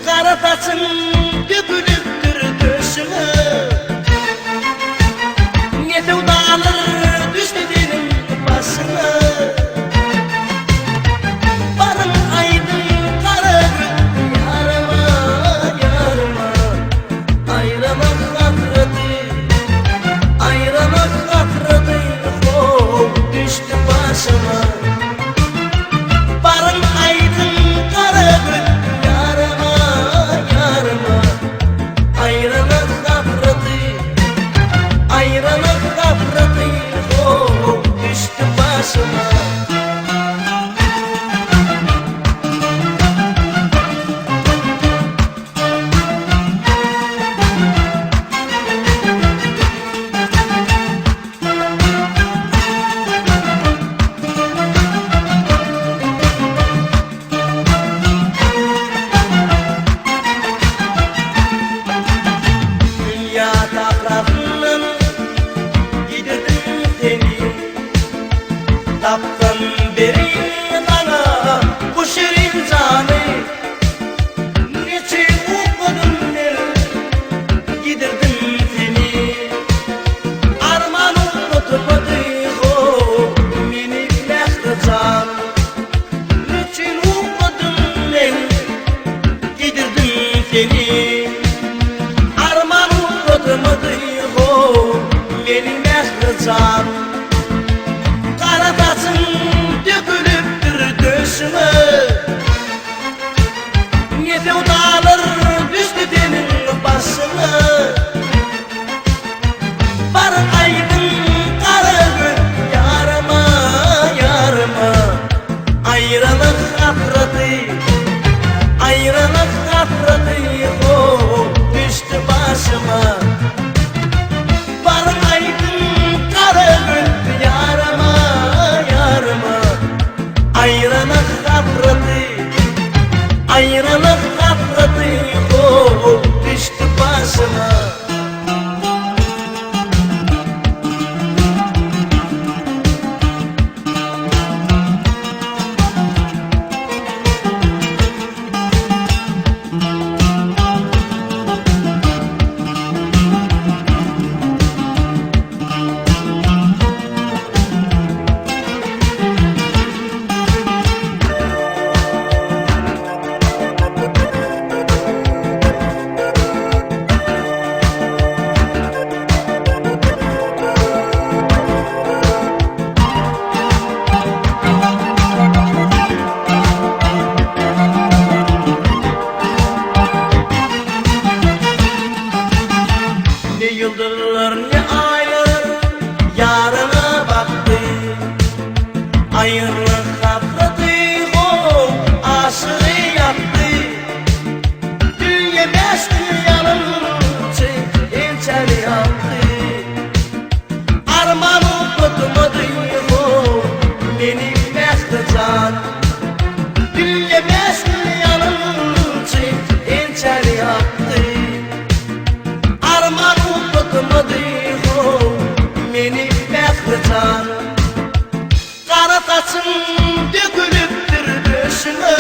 Kara saçın dökülüptür döşüme. Ne sevdalar düştü benim başıma. Barın aydın kara gün yarıma yarıma. Ayramak hatırladı, ayramak hatırladı. Oh düştü başıma. Barın aydın kara gün yarıma yarıma. Ayramak hatırladı, ayramak hatırladı. Oh düştü başıma. Dünya topraklarından gidirdim seni. Taptan beri bana bu şirin canı. Niçin okudum der, gidirdim seni. Armanım tutmadı o meni mehtercan. Niçin okudum der, gidirdim seni. Armanım tutmadı o meni mehtercan. Kara saçın dökülüptür döşüme. Ne sevdalar düştü senin başıma. Barın aydın kara gün yarıma yarıma. Ayramak hatırladı, ayramak hatırladı. Oh düştü başıma. Barın aydın kara gün yarıma yarıma. Ayramak hatırladı, ayramak hatırladı. Oh düştü başıma. Ne yıldızlar ne aylar yarına baktı. Ayrılık hatırladı o aşığı yaktı. Dünya beş dünyanın ençeli yaktı. Armanım tutmadı o beni mehtercan. Dünya beş dünyanın ençeli yaktı. Armanım tutmadı o meni mehtercan. Kara saçın dökülüptür döşüme.